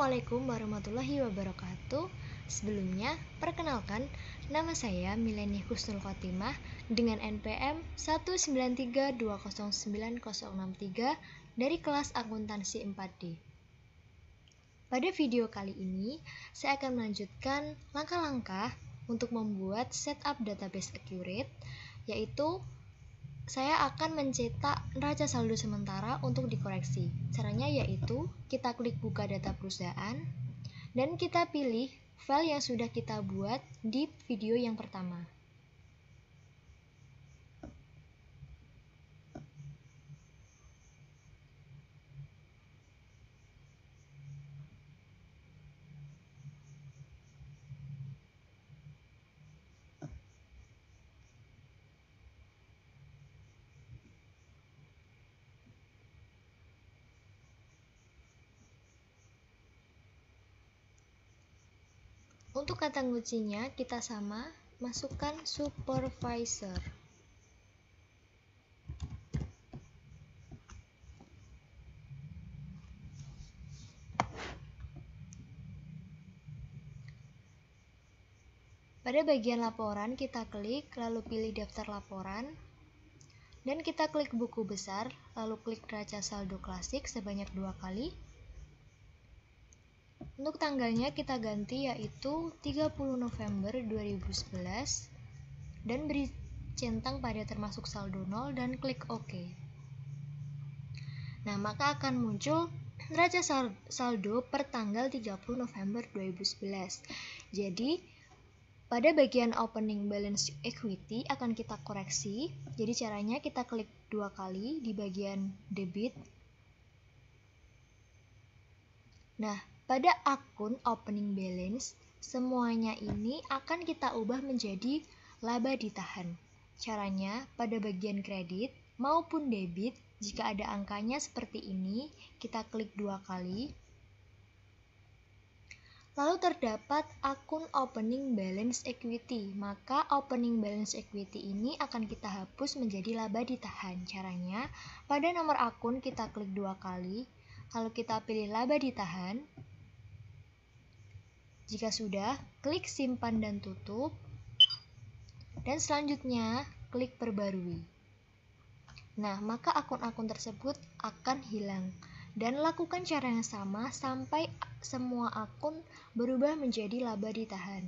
Assalamualaikum warahmatullahi wabarakatuh. Sebelumnya, perkenalkan, nama saya Mileni Husnul Khotimah dengan NPM 193209063 dari kelas akuntansi 4D. Pada video kali ini, saya akan melanjutkan langkah-langkah untuk membuat setup database accurate, yaitu saya akan mencetak neraca saldo sementara untuk dikoreksi. Caranya yaitu kita klik buka data perusahaan dan kita pilih file yang sudah kita buat di video yang pertama. Untuk kata kuncinya kita sama, masukkan supervisor. Pada bagian laporan kita klik, lalu pilih daftar laporan, dan kita klik buku besar, lalu klik neraca saldo klasik sebanyak 2 kali. Untuk tanggalnya kita ganti yaitu 30 November 2011 dan beri centang pada termasuk saldo 0 dan klik OK. Nah, maka akan muncul neraca saldo per tanggal 30 November 2011. Jadi, pada bagian opening balance equity akan kita koreksi. Jadi caranya kita klik 2 kali di bagian debit. Nah, pada akun opening balance, semuanya ini akan kita ubah menjadi laba ditahan. Caranya, pada bagian kredit maupun debit, jika ada angkanya seperti ini, kita klik 2 kali. Lalu terdapat akun opening balance equity, maka opening balance equity ini akan kita hapus menjadi laba ditahan. Caranya, pada nomor akun kita klik 2 kali, kalau kita pilih laba ditahan, jika sudah, klik simpan dan tutup, dan selanjutnya klik perbarui. Nah, maka akun-akun tersebut akan hilang. Dan lakukan cara yang sama sampai semua akun berubah menjadi laba ditahan.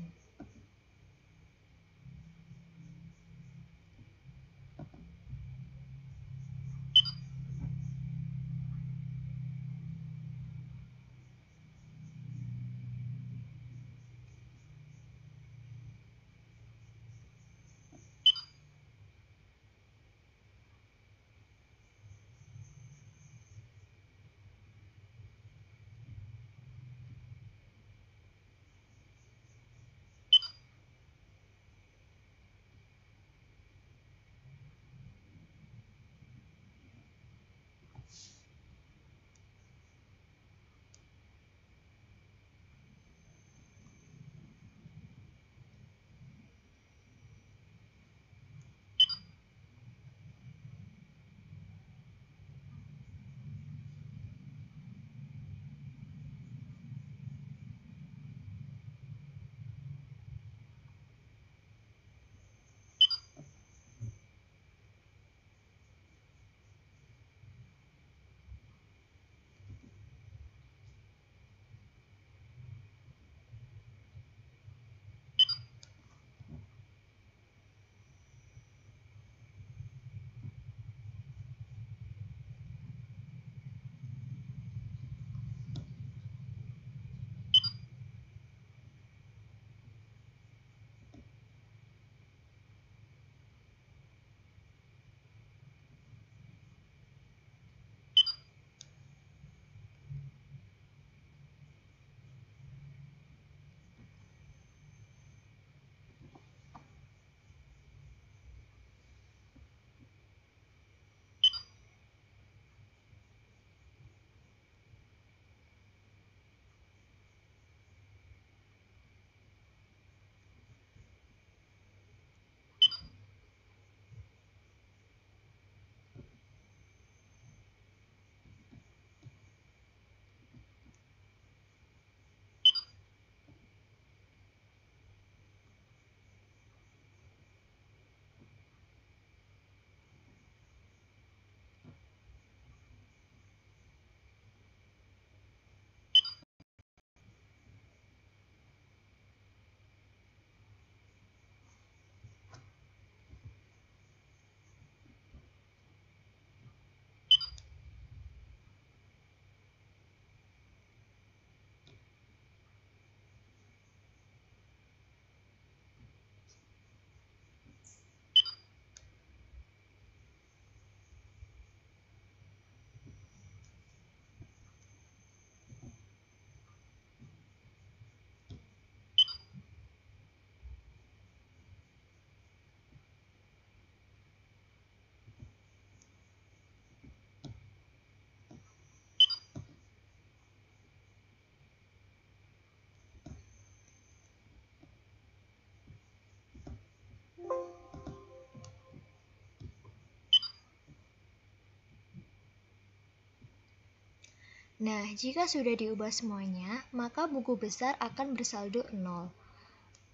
Nah, jika sudah diubah semuanya, maka buku besar akan bersaldo 0.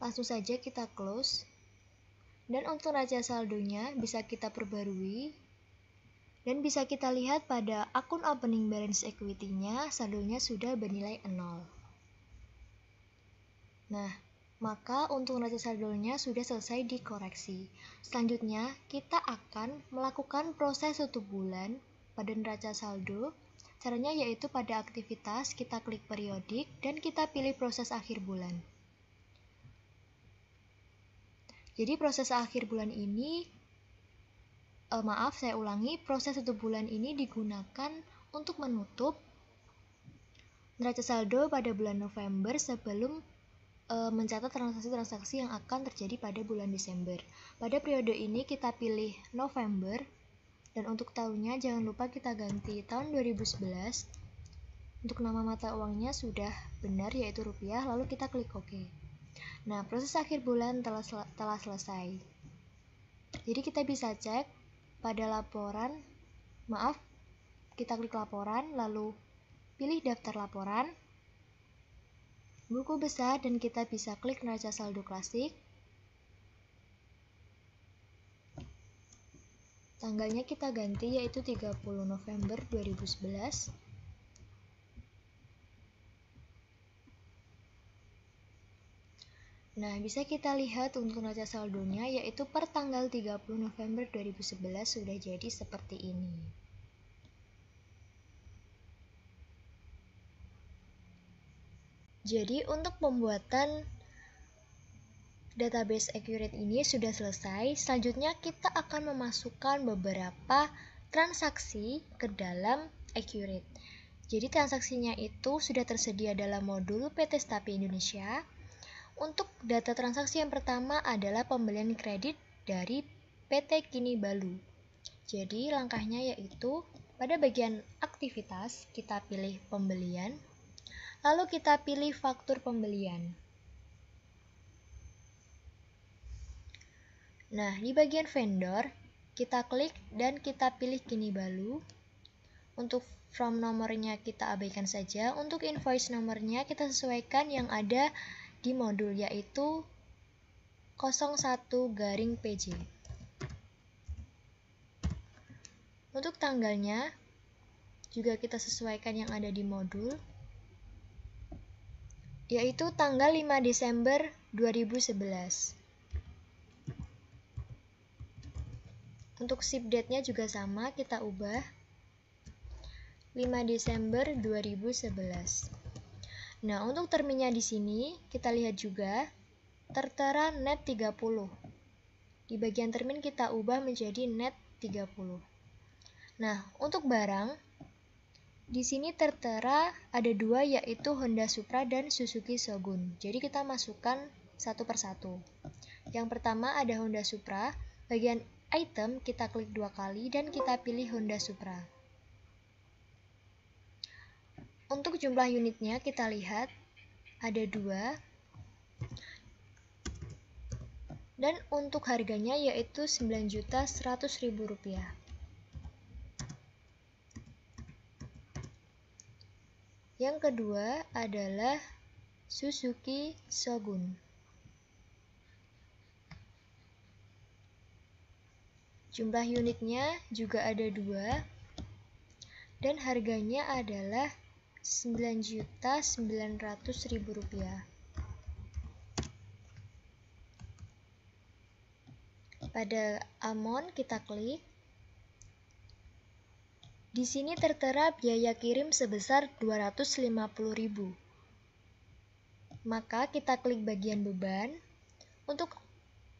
Langsung saja kita close. Dan untuk neraca saldonya bisa kita perbarui. Dan bisa kita lihat pada akun opening balance equity-nya, saldonya sudah bernilai 0. Nah, maka untuk neraca saldonya sudah selesai dikoreksi. Selanjutnya, kita akan melakukan proses tutup bulan pada neraca saldo. Caranya yaitu pada aktivitas, kita klik periodik, dan kita pilih proses akhir bulan. Jadi proses akhir bulan ini, saya ulangi, proses tutup bulan ini digunakan untuk menutup neraca saldo pada bulan November sebelum mencatat transaksi-transaksi yang akan terjadi pada bulan Desember. Pada periode ini kita pilih November, dan untuk tahunnya jangan lupa kita ganti tahun 2011. Untuk nama mata uangnya sudah benar yaitu rupiah, lalu kita klik OK. Nah, proses akhir bulan telah selesai. Jadi kita bisa cek pada laporan, kita klik laporan, lalu pilih daftar laporan, buku besar, dan kita bisa klik neraca saldo klasik. Tanggalnya kita ganti yaitu 30 November 2011. Nah, bisa kita lihat untuk neraca saldonya yaitu per tanggal 30 November 2011 sudah jadi seperti ini. Jadi untuk pembuatan database Accurate ini sudah selesai. Selanjutnya kita akan memasukkan beberapa transaksi ke dalam Accurate. Jadi transaksinya itu sudah tersedia dalam modul PT Stapi Indonesia. Untuk data transaksi yang pertama adalah pembelian kredit dari PT Kini Balu. Jadi langkahnya yaitu pada bagian aktivitas kita pilih pembelian, lalu kita pilih faktur pembelian. Nah, di bagian vendor kita klik dan kita pilih Kini Balu. Untuk from nomornya kita abaikan saja. Untuk invoice nomornya kita sesuaikan yang ada di modul yaitu 01-PJ. Untuk tanggalnya juga kita sesuaikan yang ada di modul yaitu tanggal 5 Desember 2011. Untuk ship date-nya juga sama, kita ubah 5 Desember 2011. Nah, untuk terminnya di sini kita lihat juga tertera net 30. Di bagian termin kita ubah menjadi net 30. Nah, untuk barang di sini tertera ada dua yaitu Honda Supra dan Suzuki Shogun. Jadi kita masukkan satu persatu. Yang pertama ada Honda Supra, bagian item kita klik 2 kali dan kita pilih Honda Supra. Untuk jumlah unitnya kita lihat ada 2. Dan untuk harganya yaitu Rp9.100.000. Yang kedua adalah Suzuki Shogun. Jumlah unitnya juga ada 2 dan harganya adalah Rp9.900.000. Pada amount kita klik. Di sini tertera biaya kirim sebesar Rp250.000. Maka kita klik bagian beban. Untuk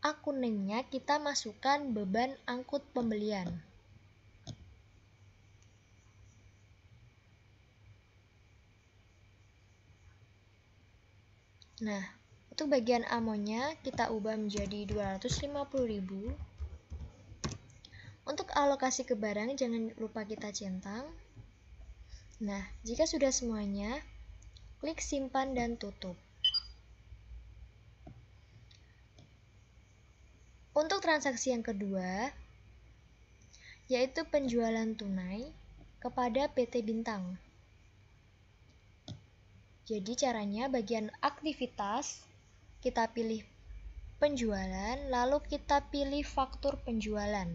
akun name-nya kita masukkan beban angkut pembelian. Nah, untuk bagian amonya kita ubah menjadi Rp250.000. Untuk alokasi ke barang jangan lupa kita centang. Nah, jika sudah semuanya, klik simpan dan tutup. Untuk transaksi yang kedua, yaitu penjualan tunai kepada PT Bintang. Jadi caranya bagian aktivitas, kita pilih penjualan, lalu kita pilih faktur penjualan.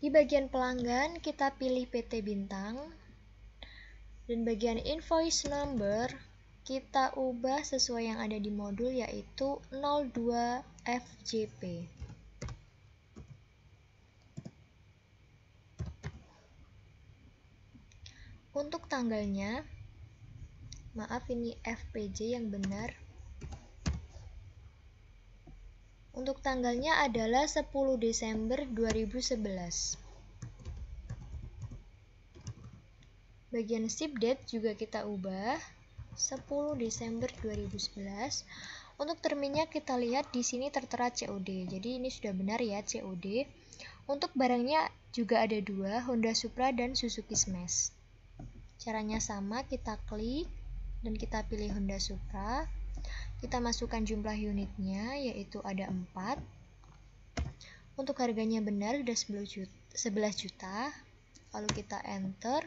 Di bagian pelanggan, kita pilih PT Bintang. Dan bagian invoice number, kita ubah sesuai yang ada di modul, yaitu 02 FJP. Untuk tanggalnya, maaf ini FPJ yang benar. Untuk tanggalnya adalah 10 Desember 2011. Bagian ship date juga kita ubah 10 Desember 2011. Untuk terminnya kita lihat di sini tertera COD. Jadi ini sudah benar ya COD. Untuk barangnya juga ada dua, Honda Supra dan Suzuki Smash. Caranya sama, kita klik dan kita pilih Honda Supra. Kita masukkan jumlah unitnya, yaitu ada 4. Untuk harganya benar sudah 11 juta. Lalu kita enter.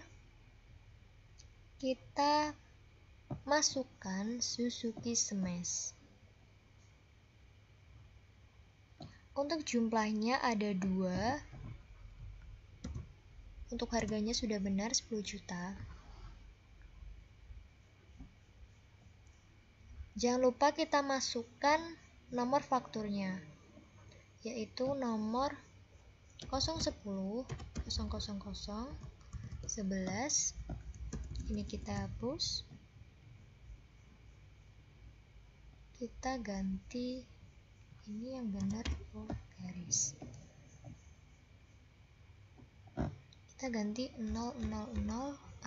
Kita masukkan Suzuki Smash. Untuk jumlahnya ada 2. Untuk harganya sudah benar 10 juta. Jangan lupa kita masukkan nomor fakturnya, yaitu nomor 010 000 11. Ini kita hapus. Kita ganti ini yang benar, garis. Kita ganti 0000058.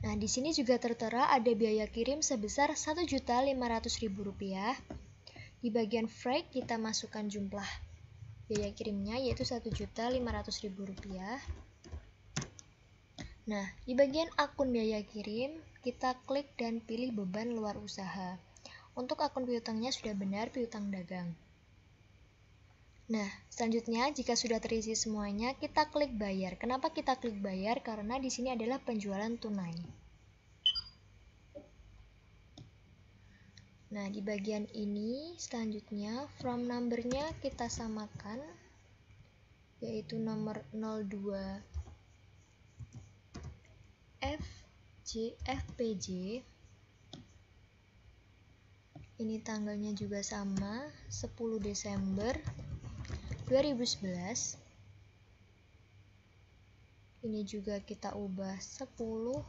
Nah, di sini juga tertera ada biaya kirim sebesar Rp1.500.000. Di bagian freight kita masukkan jumlah biaya kirimnya, yaitu Rp1.500.000. Nah, di bagian akun biaya kirim kita klik dan pilih beban luar usaha. Untuk akun piutangnya sudah benar, piutang dagang. Nah, selanjutnya jika sudah terisi semuanya, kita klik bayar. Kenapa kita klik bayar? Karena di sini adalah penjualan tunai. Nah, di bagian ini selanjutnya from number-nya kita samakan, yaitu nomor 02 FPJ. Ini tanggalnya juga sama, 10 Desember 2011. Ini juga kita ubah 10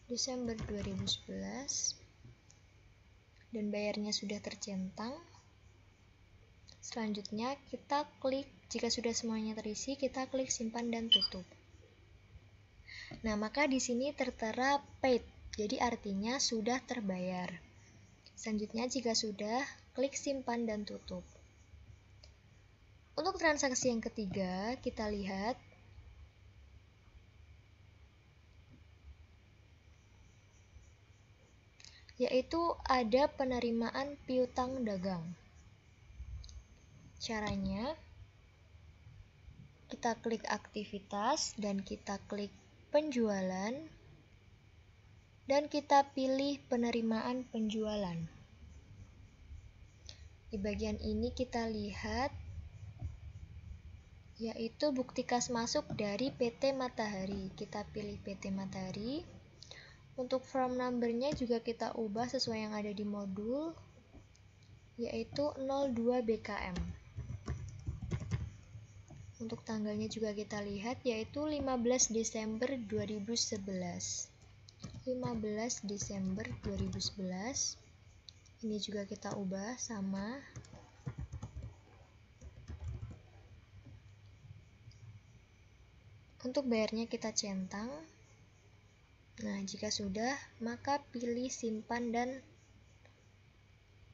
Desember 2011. Dan bayarnya sudah tercentang. Selanjutnya kita klik, jika sudah semuanya terisi, kita klik simpan dan tutup. Nah, maka di sini tertera paid, jadi artinya sudah terbayar. Selanjutnya jika sudah, klik simpan dan tutup. Untuk transaksi yang ketiga, kita lihat yaitu ada penerimaan piutang dagang. Caranya, kita klik aktivitas dan kita klik penjualan dan kita pilih penerimaan penjualan. Di bagian ini kita lihat yaitu bukti kas masuk dari PT Matahari. Kita pilih PT Matahari. Untuk form number-nya juga kita ubah sesuai yang ada di modul, yaitu 02 BKM. Untuk tanggalnya juga kita lihat, yaitu 15 Desember 2011. 15 Desember 2011. Ini juga kita ubah sama. Untuk bayarnya kita centang. Nah, jika sudah, maka pilih simpan dan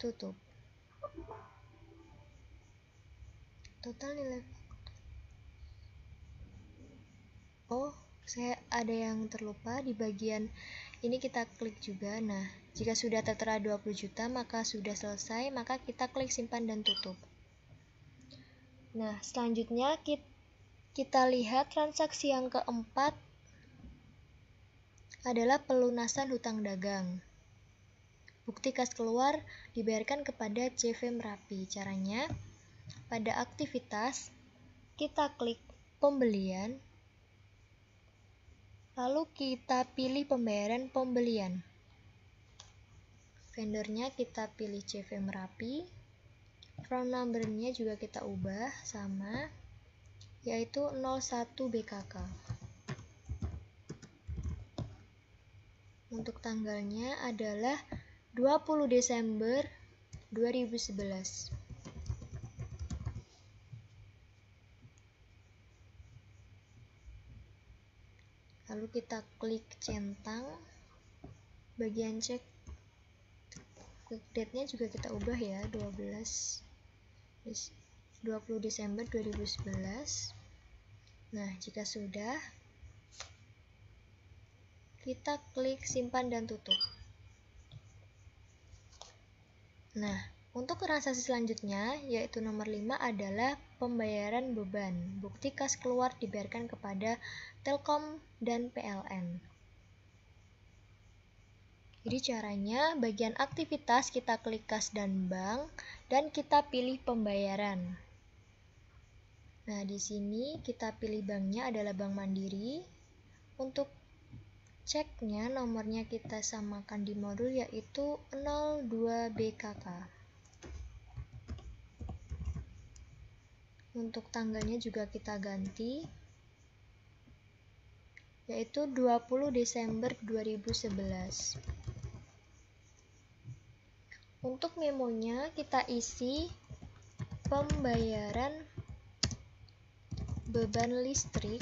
tutup. Total nilai saya ada yang terlupa di bagian ini, kita klik juga. Nah, jika sudah tertera 20 juta, maka sudah selesai, maka kita klik simpan dan tutup. Nah, selanjutnya Kita lihat transaksi yang keempat adalah pelunasan hutang dagang. Bukti kas keluar dibayarkan kepada CV Merapi. Caranya, pada aktivitas, kita klik pembelian, lalu kita pilih pembayaran pembelian. Vendornya kita pilih CV Merapi, phone number-nya juga kita ubah sama, yaitu 01 BKK. Untuk tanggalnya adalah 20 Desember 2011. Lalu kita klik centang, bagian cek, quick date-nya juga kita ubah ya, 20 Desember 2011. Nah, jika sudah, kita klik simpan dan tutup. Nah, untuk transaksi selanjutnya, yaitu nomor 5 adalah pembayaran beban. Bukti kas keluar dibayarkan kepada Telkom dan PLN. Jadi caranya, bagian aktivitas kita klik kas dan bank, dan kita pilih pembayaran. Nah, di sini kita pilih banknya adalah Bank Mandiri. Untuk ceknya, nomornya kita samakan di modul yaitu 02 BKK. Untuk tanggalnya juga kita ganti, yaitu 20 Desember 2011. Untuk memonya kita isi pembayaran beban listrik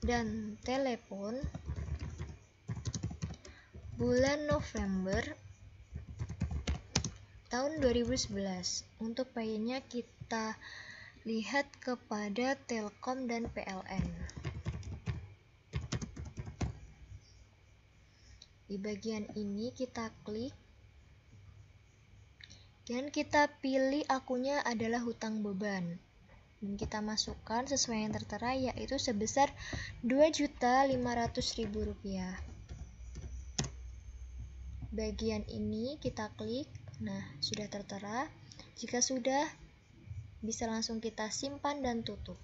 dan telepon bulan November tahun 2011. Untuk paynya kita lihat kepada Telkom dan PLN. Di bagian ini kita klik dan kita pilih akunnya adalah hutang beban. Dan kita masukkan sesuai yang tertera yaitu sebesar Rp2.500.000. Bagian ini kita klik. Nah, sudah tertera. Jika sudah, bisa langsung kita simpan dan tutup.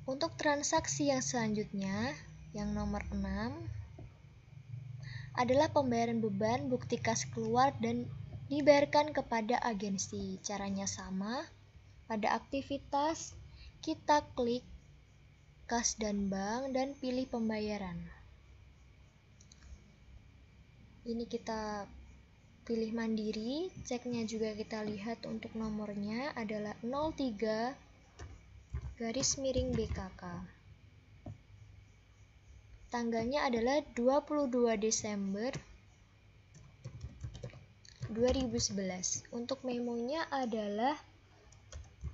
Untuk transaksi yang selanjutnya, yang nomor 6 adalah pembayaran beban bukti kas keluar dan dibayarkan kepada agensi. Caranya sama. Pada aktivitas, kita klik kas dan bank dan pilih pembayaran. Ini kita pilih mandiri, ceknya juga kita lihat untuk nomornya adalah 03 garis miring BKK. Tanggalnya adalah 22 Desember 2011. Untuk memonya adalah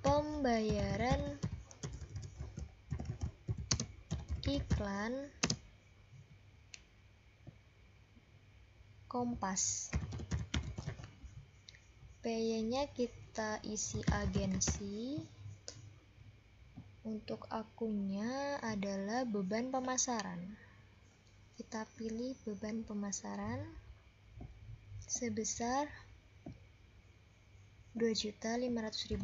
pembayaran iklan Kompas. PY-nya kita isi agensi. Untuk akunnya adalah beban pemasaran. Kita pilih beban pemasaran sebesar Rp2.500.000.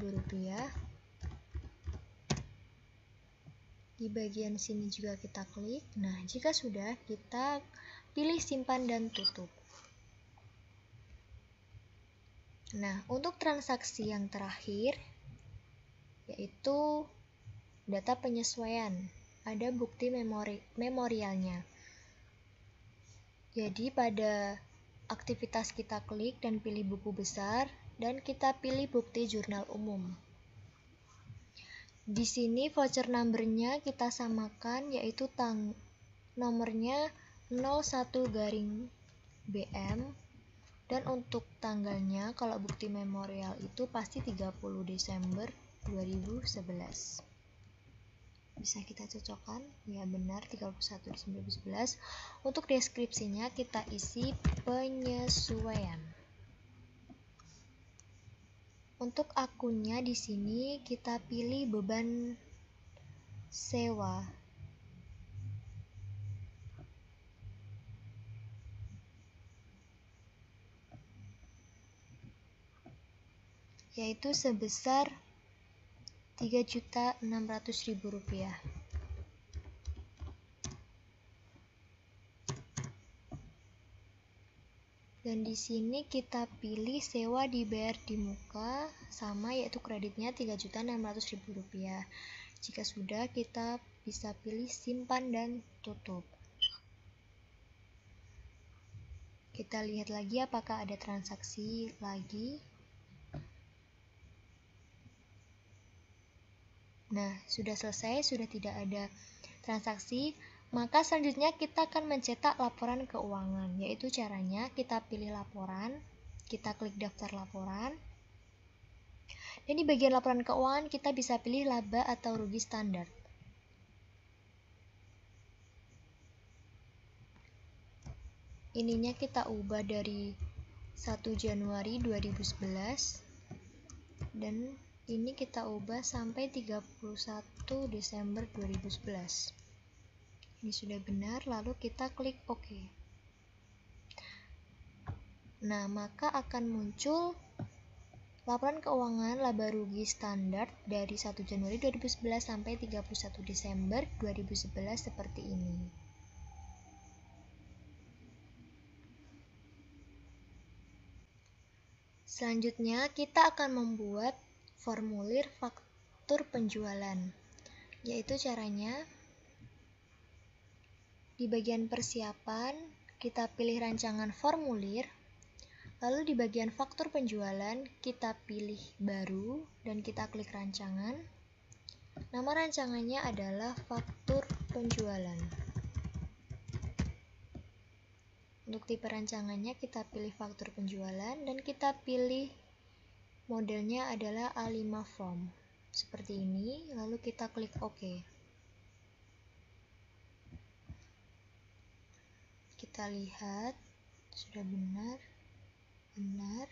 Di bagian sini juga kita klik. Nah, jika sudah, kita pilih simpan dan tutup. Nah, untuk transaksi yang terakhir yaitu data penyesuaian. Ada bukti memorialnya. Jadi pada aktivitas kita klik dan pilih buku besar dan kita pilih bukti jurnal umum. Di sini voucher number-nya kita samakan yaitu nomornya 01-BM dan untuk tanggalnya kalau bukti memorial itu pasti 30 Desember 2011. Bisa kita cocokkan, ya benar 31 Desember 2011. Untuk deskripsinya kita isi penyesuaian. Untuk akunnya di sini kita pilih beban sewa. Yaitu sebesar Rp3.600.000. Dan di sini kita pilih sewa dibayar di muka sama, yaitu kreditnya Rp3.600.000. Jika sudah, kita bisa pilih simpan dan tutup. Kita lihat lagi apakah ada transaksi lagi. Nah, sudah selesai, sudah tidak ada transaksi. Maka selanjutnya kita akan mencetak laporan keuangan, yaitu caranya kita pilih laporan, kita klik daftar laporan, dan di bagian laporan keuangan kita bisa pilih laba atau rugi standar. Ininya kita ubah dari 1 Januari 2011 dan ini kita ubah sampai 31 Desember 2011. Ini sudah benar, lalu kita klik OK. Nah, maka akan muncul laporan keuangan laba rugi standar dari 1 Januari 2011 sampai 31 Desember 2011 seperti ini. Selanjutnya, kita akan membuat formulir faktur penjualan, yaitu caranya di bagian persiapan, kita pilih rancangan formulir, lalu di bagian faktur penjualan, kita pilih baru, dan kita klik rancangan. Nama rancangannya adalah faktur penjualan. Untuk tipe rancangannya, kita pilih faktur penjualan, dan kita pilih modelnya adalah A5 form. Seperti ini, lalu kita klik OK. Kita lihat, sudah benar,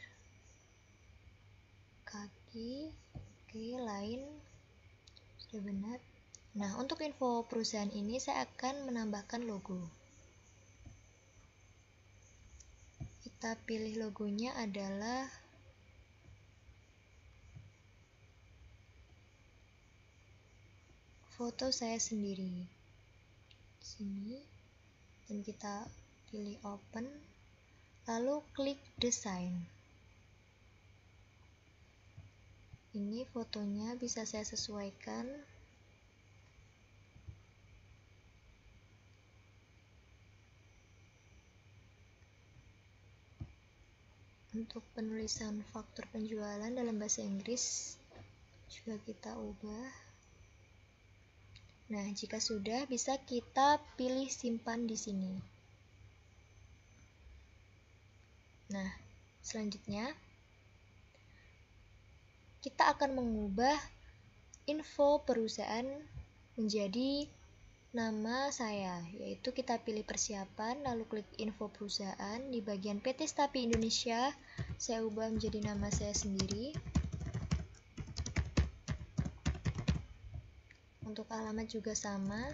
kaki, oke, lain, sudah benar. Nah, untuk info perusahaan ini saya akan menambahkan logo. Kita pilih logonya adalah foto saya sendiri. Sini, dan kita pilih open, lalu klik desain. Ini fotonya bisa saya sesuaikan. Untuk penulisan faktur penjualan dalam bahasa Inggris juga kita ubah. Nah, jika sudah, bisa kita pilih simpan di sini. Nah, selanjutnya kita akan mengubah info perusahaan menjadi nama saya, yaitu kita pilih persiapan, lalu klik info perusahaan. Di bagian PT Stapi Indonesia, saya ubah menjadi nama saya sendiri. Untuk alamat juga sama,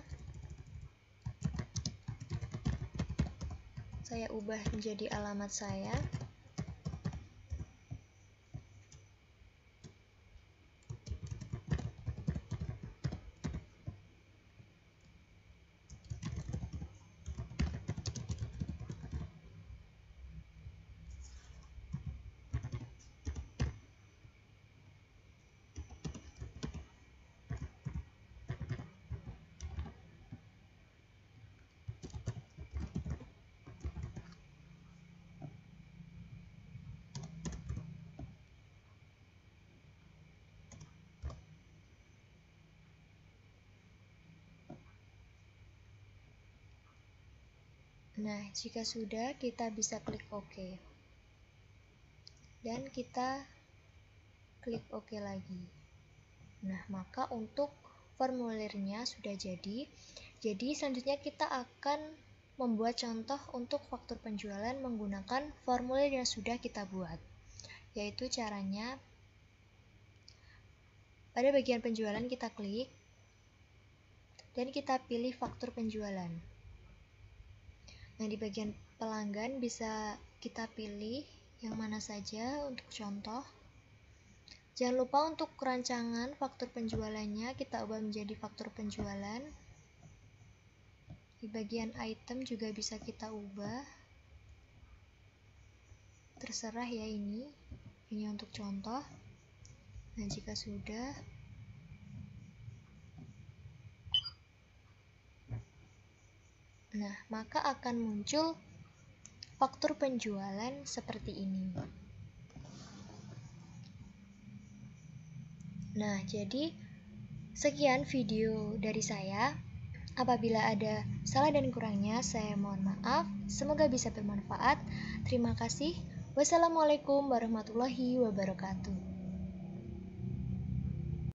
saya ubah menjadi alamat saya. Nah, jika sudah, kita bisa klik OK. Dan kita klik OK lagi. Nah, maka untuk formulirnya sudah jadi. Jadi, selanjutnya kita akan membuat contoh untuk faktur penjualan menggunakan formulir yang sudah kita buat. Yaitu caranya, Pada bagian penjualan kita klik dan kita pilih faktur penjualan. Nah, di bagian pelanggan bisa kita pilih yang mana saja untuk contoh. Jangan lupa untuk rancangan faktur penjualannya kita ubah menjadi faktur penjualan. Di bagian item juga bisa kita ubah. Terserah ya ini untuk contoh. Nah, jika sudah, maka akan muncul faktur penjualan seperti ini. Nah, jadi sekian video dari saya. Apabila ada salah dan kurangnya, saya mohon maaf. Semoga bisa bermanfaat. Terima kasih. Wassalamualaikum warahmatullahi wabarakatuh.